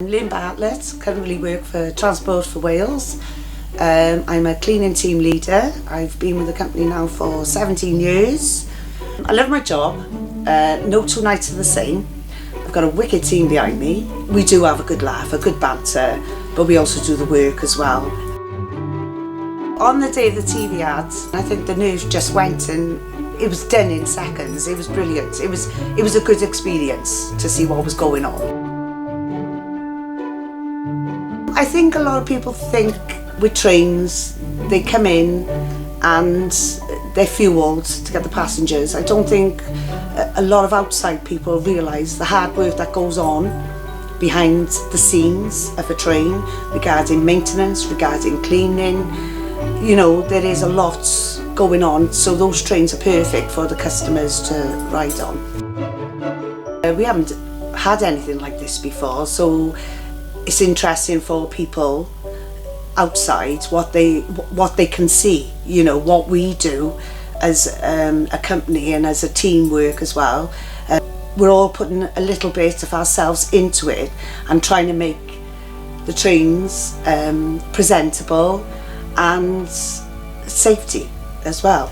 I'm Lynne, currently work for Transport for Wales. I'm a cleaning team leader. I've been with the company now for 17 years. I love my job. No two nights are the same. I've got a wicked team behind me. We do have a good laugh, a good banter, but we also do the work as well. On the day of the TV ads, I think the nerve just went and it was done in seconds. It was brilliant. It was a good experience to see what was going on. I think a lot of people think with trains, they come in and they're fuelled to get the passengers. I don't think a lot of outside people realise the hard work that goes on behind the scenes of a train regarding maintenance, regarding cleaning. You know, there is a lot going on, so those trains are perfect for the customers to ride on. We haven't had anything like this before, so it's interesting for people outside what they can see, you know, what we do as a company and as a teamwork as well. We're all putting a little bit of ourselves into it and trying to make the trains presentable and safety as well.